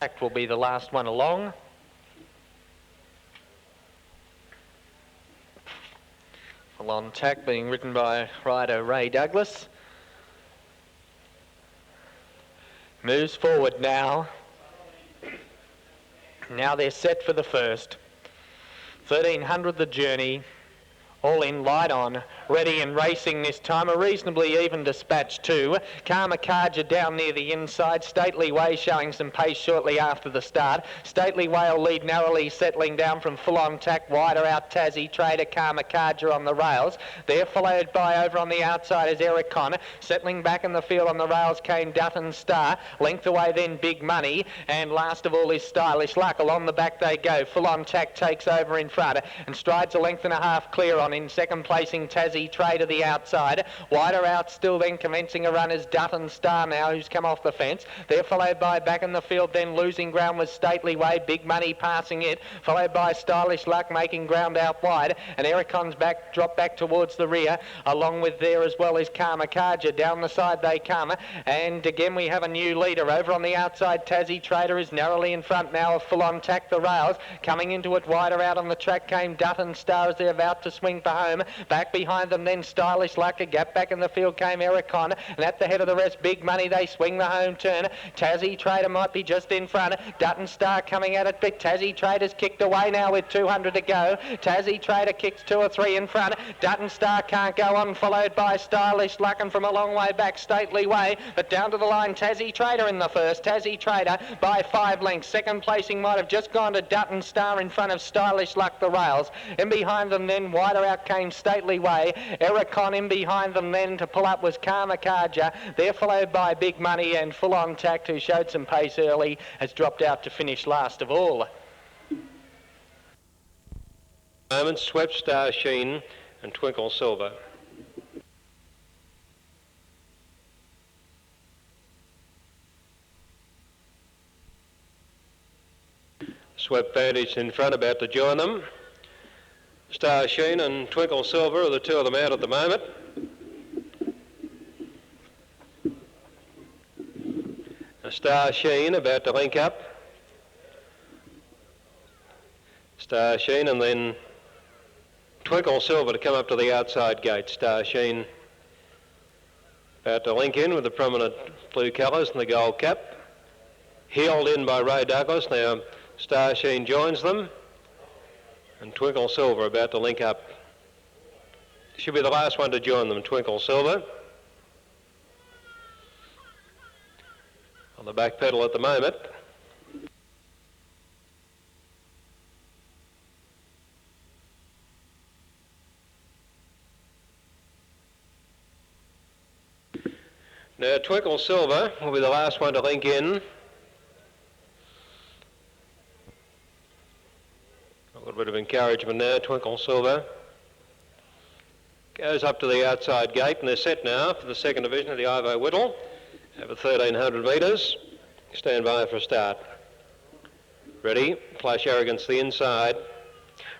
Act will be the last one along. Full On Tack being ridden by rider Ray Douglas. Moves forward now. Now they're set for the first. 1300 the journey. All in, light on, ready and racing this time. A reasonably even dispatch too. Kamikaja down near the inside. Stately Way showing some pace shortly after the start. Stately Way will lead narrowly, settling down from Full On Tack. Wider out Tassie Trader, Kamikaja on the rails. They're followed by over on the outside is Ericon. Settling back in the field on the rails came Dutton Star. Length away then Big Money. And last of all is Stylish Luck. Along the back they go. Full On Tack takes over in front and strides a length and a half clear on. In second placing Tassie Trader the outside. Wider out still then commencing a run is Dutton Star now, who's come off the fence. They're followed by back in the field then losing ground was Stately Way. Big Money passing it. Followed by Stylish Luck making ground out wide. And Ericon's back, drop back towards the rear. Along with there as well is Kamikaja. Down the side they come. And again we have a new leader. Over on the outside Tassie Trader is narrowly in front now of Full On Tack the rails. Coming into it wider out on the track came Dutton Star as they're about to swing for home. Back behind them then Stylish Luck. A gap back in the field came Ericon. And at the head of the rest Big Money. They swing the home turn. Tassie Trader might be just in front. Dutton Star coming at it, but Tassie Trader's kicked away now with 200 to go. Tassie Trader kicks 2 or 3 in front. Dutton Star can't go on, followed by Stylish Luck, and from a long way back Stately Way. But down to the line Tassie Trader in the first. Tassie Trader by 5 lengths. Second placing might have just gone to Dutton Star in front of Stylish Luck the rails. In behind them then wider out came Stately Way. Ericon in behind them then to pull up was Kamikaja. They're followed by Big Money, and Full On Tack, who showed some pace early, has dropped out to finish last of all. Moment Swept, Star Sheen and Twinkle Silver. Swept Vantage in front, about to join them. Star Sheen and Twinkle Silver are the two of them out at the moment. Star Sheen about to link up. Star Sheen and then Twinkle Silver to come up to the outside gate. Star Sheen about to link in with the prominent blue colours and the gold cap. Heeled in by Ray Douglas. Now Star Sheen joins them. And Twinkle Silver about to link up. Should be the last one to join them, Twinkle Silver. On the back pedal at the moment. Now Twinkle Silver will be the last one to link in. A little bit of encouragement now. Twinkle Silver goes up to the outside gate, and they're set now for the second division of the Ivo Whittle over 1,300 metres. Stand by for a start. Ready, Plush Arrogance the inside.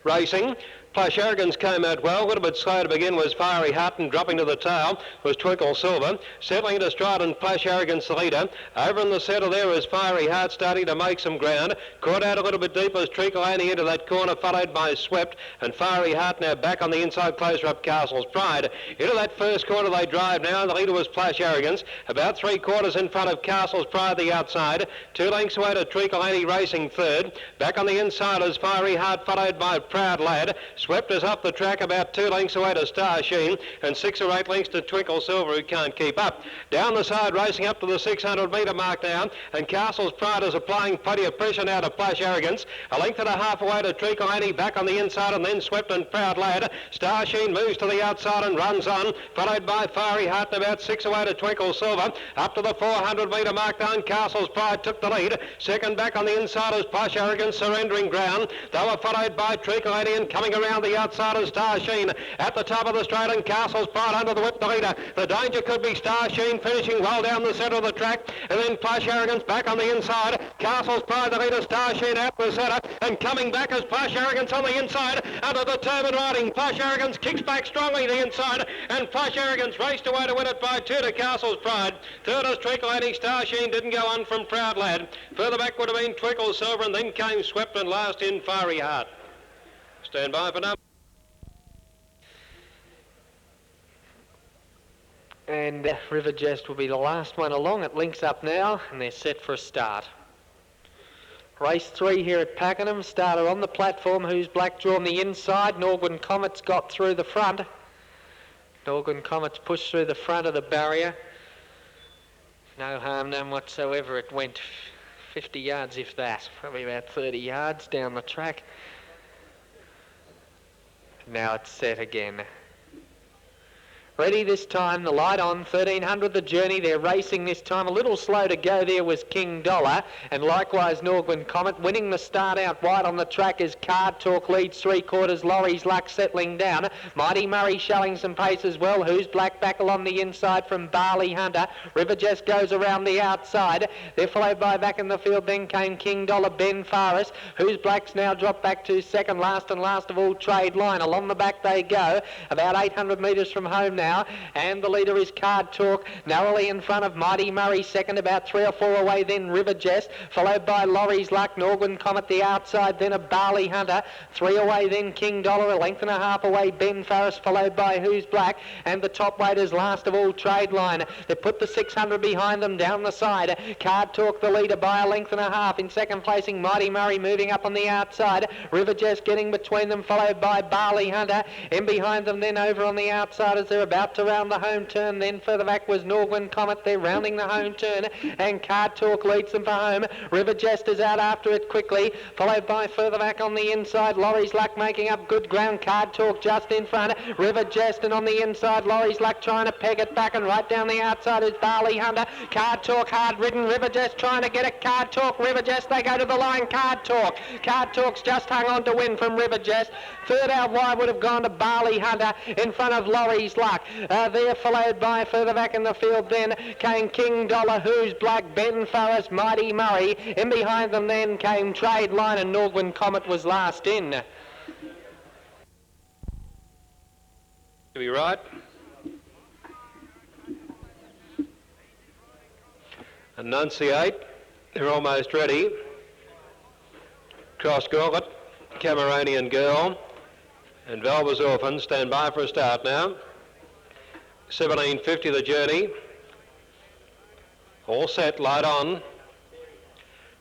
Racing. Plush Arrogance came out well. A little bit slow to begin was Fiery Heart, and dropping to the tail was Twinkle Silver. Settling into stride and Plush Arrogance the leader. Over in the centre there is Fiery Heart starting to make some ground. Caught out a little bit deep as Treacle into that corner, followed by Swept. And Fiery Heart now back on the inside, closer up Castle's Pride. Into that first corner they drive now. The leader was Plush Arrogance. About 3/4 in front of Castle's Pride the outside. 2 lengths away to Treacle racing third. Back on the inside is Fiery Heart, followed by Proud Lad. Swept us up the track about 2 lengths away to Star Sheen, and 6 or 8 lengths to Twinkle Silver, who can't keep up. Down the side, racing up to the 600 metre mark now, and Castle's Pride is applying plenty of pressure now to Plush Arrogance. A length and a half away to Treacle back on the inside, and then Swept and Proud Lad. Star Sheen moves to the outside and runs on, followed by Fiery Heart, and about 6 away to Twinkle Silver. Up to the 400 metre mark down, Castle's Pride took the lead. Second back on the inside is Plush Arrogance, surrendering ground. They were followed by Treacle and coming around round the outside of Star Sheen at the top of the straight, and Castle's Pride under the whip, the leader. The danger could be Star Sheen finishing well down the centre of the track, and then Plush Arrogance back on the inside. Castle's Pride, the leader, Star Sheen out the centre, and coming back as Plush Arrogance on the inside under determined riding. Plush Arrogance kicks back strongly the inside, and Plush Arrogance raced away to win it by 2 to Castle's Pride. Third is Treacle Lady. Star Sheen didn't go on from Proud Lad. Further back would have been Twinkle Silver, and then came Swept, and last in Fiery Heart. Stand by for number. And River Jest will be the last one along. It links up now, and they're set for a start. Race 3 here at Pakenham. Starter on the platform, Who's Black drawn the inside. Norgren Comet's got through the front. Norgren Comet's pushed through the front of the barrier. No harm done whatsoever. It went 50 yards, if that. Probably about 30 yards down the track. Now it's set again. Ready this time, the light on, 1300 the journey. They're racing this time. A little slow to go there was King Dollar, and likewise Norgren Comet. Winning the start out wide on the track is Card Talk, leads 3/4. Laurie's Luck settling down. Mighty Murray showing some pace as well. Who's Black back along the inside from Barley Hunter. River Jest goes around the outside. They're followed by back in the field. Then came King Dollar, Ben Faris. Who's Black's now dropped back to second, last and last of all Trade Line. Along the back they go, about 800 metres from home now. And the leader is Card Talk, narrowly in front of Mighty Murray, second, about 3 or 4 away, then River Jest, followed by Laurie's Luck, Norgren Comet the outside, then a Barley Hunter, 3 away, then King Dollar, a length and a half away, Ben Faris, followed by Who's Black, and the top weight is last of all Trade Line. They put the 600 behind them down the side. Card Talk the leader by a length and a half. In second placing, Mighty Murray moving up on the outside. River Jest getting between them, followed by Barley Hunter. In behind them then over on the outside as they're about to round the home turn. Then further back was Norgren Comet. They're rounding the home turn, and Card Talk leads them for home. River Jest is out after it quickly, followed by further back on the inside Laurie's Luck making up good ground. Card Talk just in front. River Jest, and on the inside Laurie's Luck trying to peg it back, and right down the outside is Barley Hunter. Card Talk hard ridden. River Jest trying to get it. Card Talk, River Jest, they go to the line. Card Talk's just hung on to win from River Jest. Third out wide would have gone to Barley Hunter in front of Laurie's Luck. There followed by further back in the field then came King Dollar, Who's Black, Ben Faris, Mighty Murray. In behind them then came Trade Line, and Norgren Comet was last in. To be right. Enunciate. They're almost ready. Cross Gauntlet, Cameronian Girl, and Velva's Orphan stand by for a start now. 1750 the journey. All set, light on.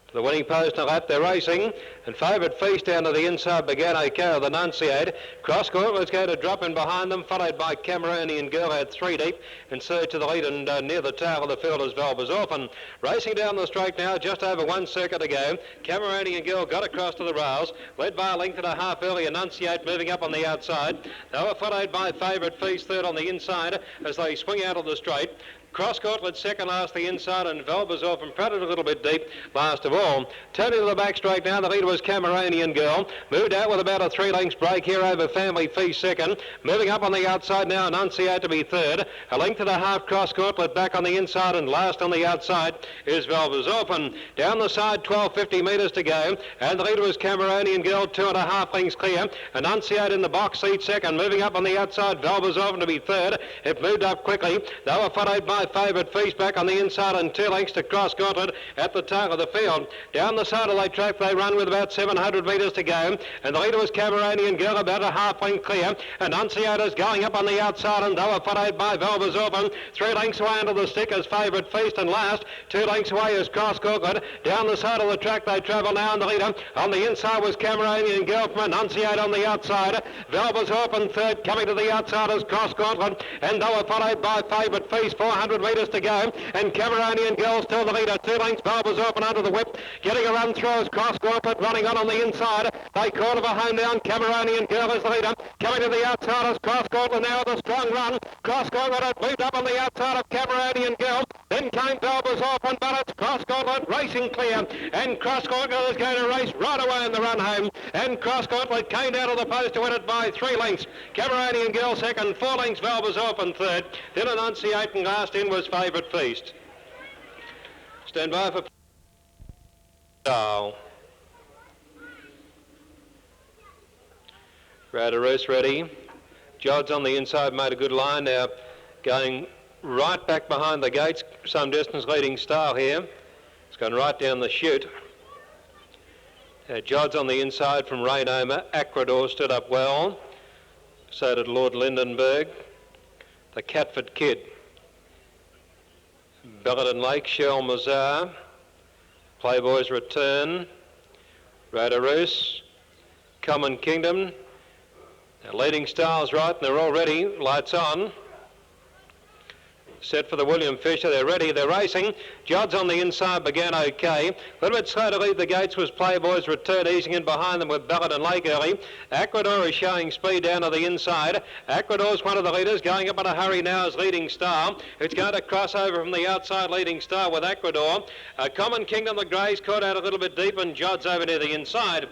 To the winning post and lap, they're racing. And favourite Feast down to the inside began okay with Enunciate. Crosscourt was going to drop in behind them, followed by Cameronian Girl at 3 deep, and surge to the lead, and near the tail of the field is Velva's Orphan. Racing down the straight now, just over 1 circuit to go. Cameronian Girl got across to the rails, led by a length and a half early. Enunciate moving up on the outside. They were followed by favourite Feast third on the inside as they swing out of the straight. Crosscourt led second last the inside, and Velva's Orphan prodded a little bit deep last of all. Turning to the back straight now, the leader was Cameronian Girl. Moved out with about a 3 lengths break here over Family Feast second. Moving up on the outside now, Enunciate to be third. A length and a half Crosscourt led back on the inside, and last on the outside is Velva's Orphan. Down the side, 1250 metres to go, and the leader was Cameronian Girl, 2.5 lengths clear. Enunciate in the box seat second. Moving up on the outside, Velva's Orphan to be third. It moved up quickly. They were followed by favourite Feast back on the inside, and 2 lengths to Cross Gauntlet at the tail of the field. Down the side of the track they run with about 700 metres to go, and the leader was Cameronian Girl, about a half length clear. Enunciators going up on the outside, and they were followed by Velva's Orphan. 3 lengths away under the stick as favourite Feast, and last 2 lengths away is Cross Gauntlet. Down the side of the track they travel now, and the leader on the inside was Cameronian Girl from Enunciate on the outside. Velva's Orphan third, coming to the outside as Cross Gauntlet, and they were followed by favourite Feast, 400 metres to go, and Cameronian Girl still the leader. 2 lengths, Velva's Orphan under the whip, getting a run through as Cross Gauntlet running on the inside. They call of a home down. Cameronian Girl is the leader. Coming to the outside is Cross Scotland now with a strong run. Cross Scotland had moved up on the outside of Cameronian Girl. Then came Belbers off and but it's Cross Scotland racing clear. And Cross Scotland is going to race right away in the run home. And Cross Scotland came down to the post to win it by 3 lengths. Cameronian Girl second, 4 lengths Belbers off and third. Then Annunciating last in was Favourite Feast. Stand by for Radarus ready. Jod's on the inside, made a good line now, going right back behind the gates, some distance leading Star here. It's gone right down the chute. Jod's on the inside from Rainomer. Acrador stood up well. So did Lord Lindenberg. The Catford Kid. Belladon Lake, Shell Mazar. Playboy's Return. Radarus. Common Kingdom. Now, leading Star's right, and they're all ready. Lights on. Set for the William Fisher. They're ready. They're racing. Jod's on the inside began okay. A little bit slow to leave the gates was Playboy's Return, easing in behind them with Belladon Lake early. Acrador is showing speed down to the inside. Acrador's one of the leaders. Going up in a hurry now is Leading Star. It's going to cross over from the outside, Leading Star with Acrador. Common Kingdom, the Greys caught out a little bit deep, and Jod's over near the inside.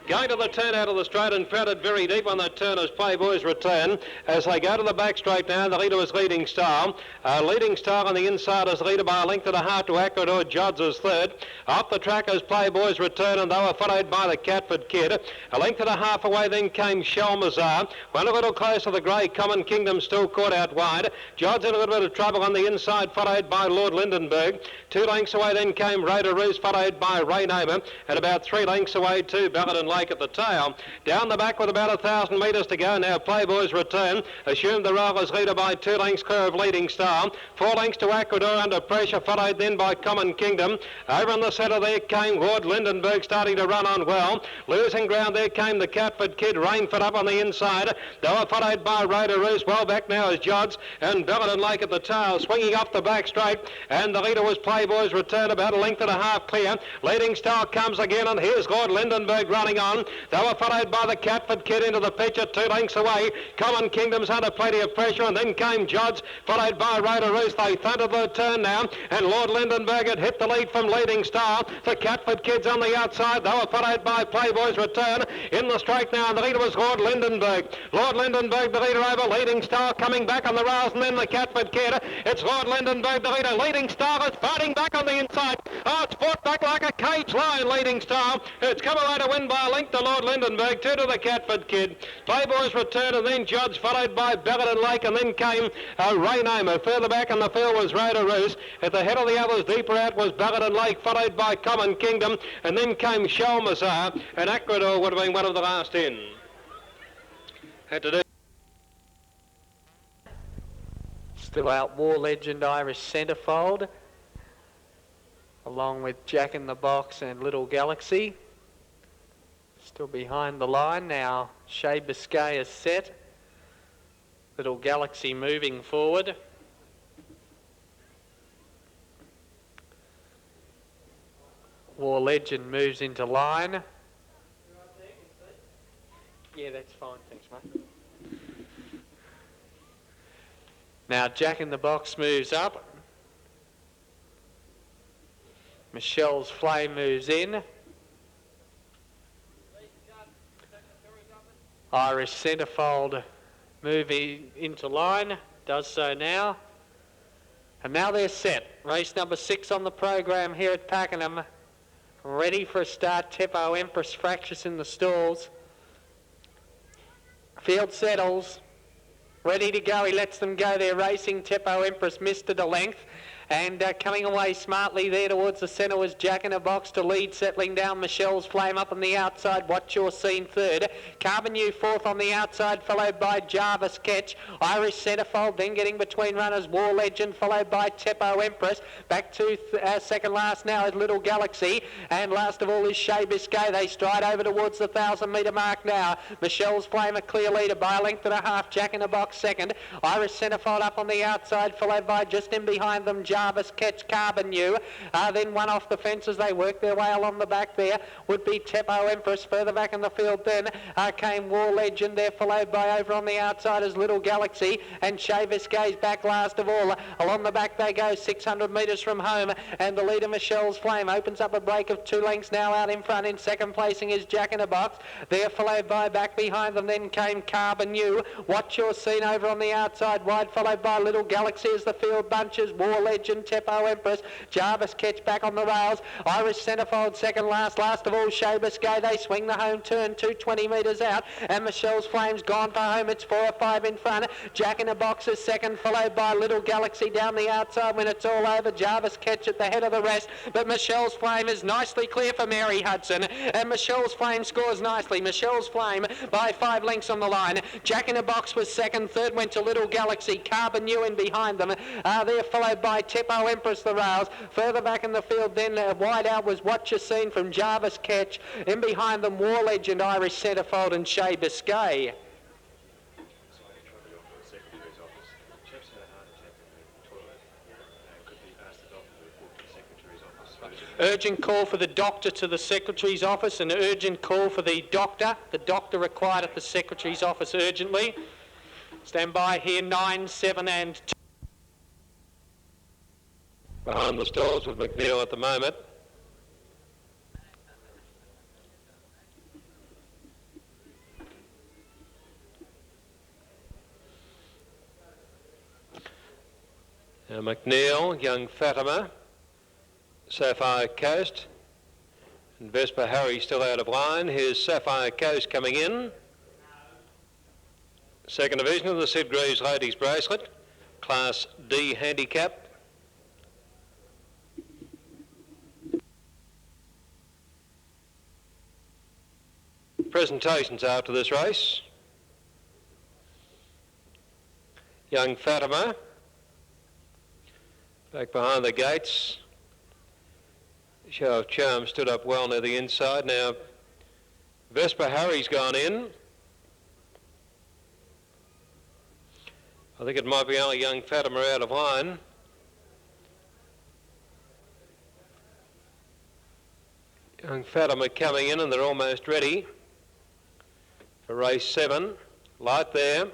Going to the turn out of the straight and found it very deep on that turn as Playboy's Return. As they go to the back straight now, the leader was Leading Star. Leading Star on the inside is leader by a length and a half to Acrador. Jod's is third. Up the track is Playboy's Return, and they were followed by the Catford Kid. A length and a half away then came Shalmazar. Went a little closer, the grey Common Kingdom still caught out wide. Jod's in a little bit of trouble on the inside, followed by Lord Lindenberg. 2 lengths away then came Radarus, followed by Rainomer. And about 3 lengths away too, Belladon Lake at the tail. Down the back with about 1,000 metres to go now, Playboy's Return. Assumed the roll as leader by 2 lengths clear of Leading Star. 4 lengths to Acrador under pressure, followed then by Common Kingdom. Over in the centre there came Lord Lindenberg, starting to run on well. Losing ground there came the Catford Kid. Rainford up on the inside. They were followed by Radarus. Well back now is Jod's, and Belladon Lake at the tail, swinging off the back straight. And the leader was Playboy's Return, about a length and a half clear. Leading Star comes again, and here's Lord Lindenberg running on. They were followed by the Catford Kid into the picture, 2 lengths away. Common Kingdom's under plenty of pressure, and then came Jod's, followed by Radarus. They thundered the turn now, and Lord Lindenberg had hit the lead from Leading Star. The Catford Kid's on the outside. They were followed by Playboy's Return. In the straight now, and the leader was Lord Lindenberg. Lord Lindenberg, the leader over. Leading Star coming back on the rails, and then the Catford Kid. It's Lord Lindenberg, the leader. Leading Star is fighting back on the inside. Oh, it's fought back like a cage lion, Leading Star. It's come away to win by a length to Lord Lindenberg, 2 to the Catford Kid. Playboy's Return, and then Jod's, followed by Belladon Lake, and then came Rainomer. Further back in the field was Radarus. At the head of the others, deeper out, was Belladon Lake, followed by Common Kingdom, and then came Shalmazar, and Acrador would have been one of the last in. Had to do. Still out War Legend Irish Centrefold, along with Jack in the Box and Little Galaxy. Still behind the line now. Shea Biscay is set. Little Galaxy moving forward. War Legend moves into line. Yeah, that's fine. Thanks, mate. Now Jack in the Box moves up. Michelle's Flame moves in. Irish Centrefold moving into line, does so now. And now they're set. Race number 6 on the program here at Pakenham. Ready for a start. Teppo Empress Fractious in the stalls. Field settles. Ready to go. He lets them go. They're racing. Teppo Empress missed it a length. And coming away smartly there towards the centre was Jack in a Box to lead, settling down Michelle's Flame up on the outside. Watch Your Scene third. Carbon U fourth on the outside, followed by Jarvis Ketch. Irish Centrefold then getting between runners. War Legend, followed by Teppo Empress. Back to second last now is Little Galaxy. And last of all is Shea Biscay. They stride over towards the 1,000-metre mark now. Michelle's Flame a clear leader by a length and a half. Jack in a Box second. Irish Centrefold up on the outside, followed by just in behind them Jarvis Catch, Carbon U. Then one off the fence as they work their way along the back there would be Teppo Empress. Further back in the field then came War Legend there, followed by over on the outside as Little Galaxy, and Shavis Gaze back last of all. Along the back they go 600 metres from home, and the leader Michelle's Flame opens up a break of 2 lengths now out in front. In second placing is Jack in a Box. There followed by back behind them then came Carbon U. Watch Your Scene over on the outside wide, followed by Little Galaxy as the field bunches. War Legend, Teppo Empress, Jarvis Catch back on the rails. Irish Centrefold second last of all Shavis Gaze. They swing the home turn 220 metres out, and Michelle's Flame's gone for home. It's 4 or 5 in front. Jack in a Box is second, followed by Little Galaxy down the outside. When it's all over, Jarvis Catch at the head of the rest, but Michelle's Flame is nicely clear for Mary Hudson, and Michelle's Flame scores nicely. Michelle's Flame by 5 lengths on the line. Jack in a Box was second, third went to Little Galaxy, Carbon U in behind them. They're followed by Teppo Empress the rails. Further back in the field then wide out was What You Seen from Jarvis Catch. In behind them War Legend, Irish Centrefold and Shea Biscay. Urgent call for the doctor to the Secretary's office, an urgent call for the doctor. The doctor required at the Secretary's office urgently. Stand by here, 9, 7 and 2. Behind the stalls with McNeil at the moment. Now McNeil, Young Fatima, Sapphire Coast, and Vesper Harry still out of line. Here's Sapphire Coast coming in. Second division of the Sid Greaves Ladies Bracelet, Class D handicap. Presentations after this race. Young Fatima, back behind the gates. Show of Charm stood up well near the inside. Now Vesper Harry's gone in. I think it might be only Young Fatima out of line. Young Fatima coming in, and they're almost ready for race 7. Light there.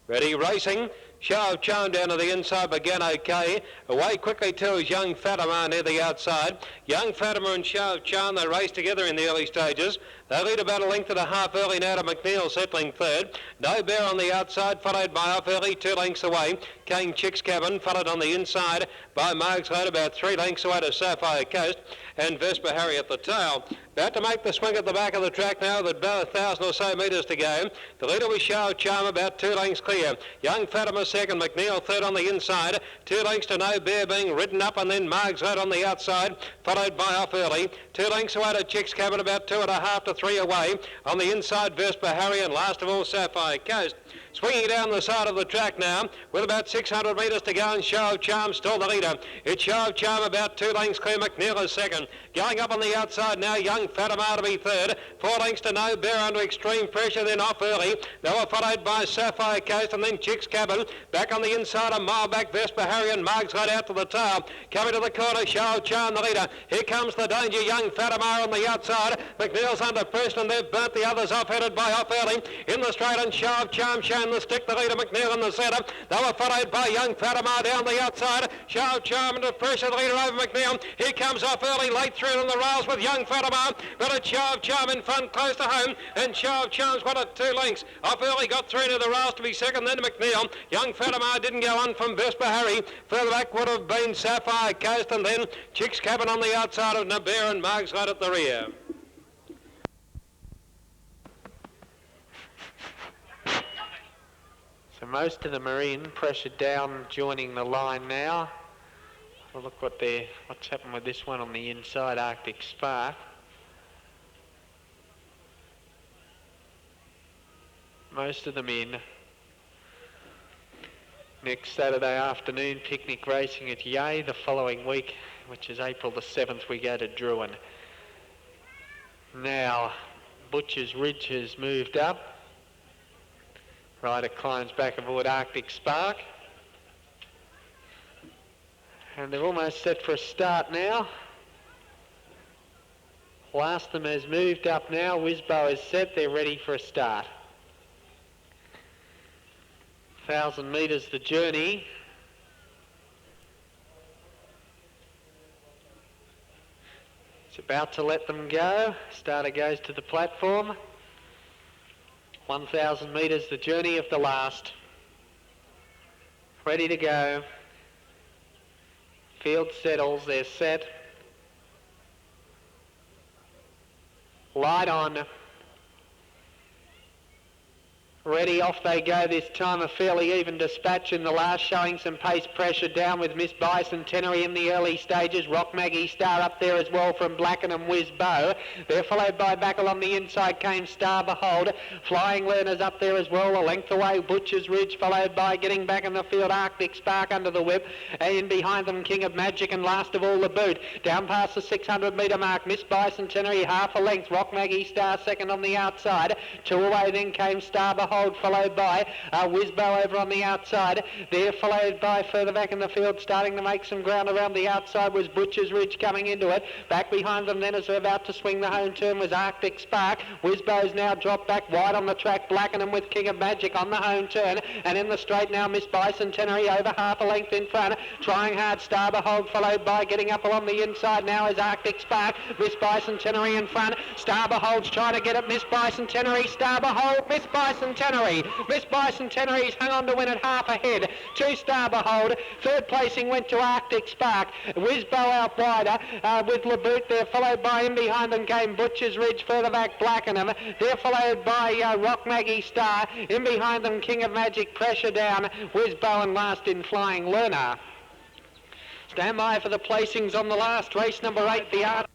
Ready, racing. Show of Charm down to the inside began okay. Away quickly too is Young Fatima near the outside. Young Fatima and Show of Charm, they race together in the early stages. They lead about a length and a half early now to McNeil settling third. No Bear on the outside, followed by off early, 2 lengths away. King Chick's Cabin, followed on the inside by Marg's Road, about 3 lengths away to Sapphire Coast, and Vesper Harry at the tail. About to make the swing at the back of the track now with about 1,000 or so metres to go. The leader was Show of Charm, about 2 lengths clear. Young Fatima second, McNeil third on the inside. 2 lengths to No Bear being ridden up, and then Marg's Road on the outside, followed by off early. 2 lengths away to Chick's Cabin, about 2.5 to 3 away. On the inside, Vesper Harry, and last of all, Sapphire Coast. Swinging down the side of the track now with about 600 metres to go, and Show of Charm still the leader. It's Show of Charm about 2 lengths clear, McNeil is second. Going up on the outside now, Young Fatima to be third. 4 lengths to No Bear under extreme pressure, then off early. They were followed by Sapphire Coast and then Chick's Cabin. Back on the inside, a mile back, Vesper Harry and Marg's got out to the tail. Coming to the corner, Show of Charm the leader. Here comes the danger, Young Fatima on the outside. McNeil's under pressure and they've burnt the others off, headed by off early. In the straight, and Show of Charm showing the stick, the leader McNeil in the centre. They were followed by Young Fatima down the outside. Show of Charm under pressure, the leader over McNeil. Here comes off early, late through on the rails with Young Fatima, but it's Show of Charm in front, close to home, and Show of Charm's won at 2 lengths. Off early, got through to the rails to be second, then to McNeil. Young Fatima didn't go on from Vesper Harry. Further back would have been Sapphire Coast, and then Chick's Cabin on the outside of Nabear and Marg's Road at the rear. So most of them are in, pressure down, joining the line now. Well, look what's happened with this one on the inside, Arctic Spark. Most of them in. Next Saturday afternoon, picnic racing at Yea. The following week, which is April the 7th, we go to Druin. Now, Butcher's Ridge has moved up. Rider climbs back aboard Arctic Spark. And they're almost set for a start now. Last of them has moved up now. Wizbo is set. They're ready for a start. 1,000 metres the journey. It's about to let them go. Starter goes to the platform. 1,000 metres the journey of the last. Ready to go. Field settles. They're set. Light on. Ready, off they go this time. A fairly even dispatch in the last, showing some pace pressure down with Miss Bicentenary in the early stages. Rock Maggie Star up there as well from Blacken Wizbo. They're followed by back along the inside came Star Behold. Flying Learners up there as well. A length away Butcher's Ridge, followed by getting back in the field Arctic Spark under the whip. In behind them King of Magic, and last of all the boot. Down past the 600 metre mark, Miss Bicentenary half a length. Rock Maggie Star second on the outside. Two away then came Star Behold, followed by Wizbo over on the outside. There followed by further back in the field, starting to make some ground around the outside, was Butcher's Ridge coming into it. Back behind them then, as they're about to swing the home turn, was Arctic Spark. Wizbo's now dropped back wide on the track. Blacken with King of Magic on the home turn, and in the straight now Miss Bicentenary over half a length in front, trying hard. Star Behold followed by getting up along the inside now is Arctic Spark. Miss Bicentenary in front. Star Behold's trying to get at Miss Bicentenary. Star Behold, Miss Bicentenary. Miss Bicentenary's hung on to win it half ahead. Two Star Behold. Third placing went to Arctic Spark. Wizbo out wider with Laboot there, followed by in behind them came Butcher's Ridge, further back Blackenham. They're followed by Rock Maggie Star. In behind them King of Magic, pressure down. Wizbo, and last in Flying Learner. Stand by for the placings on the last race, number 8, the Art.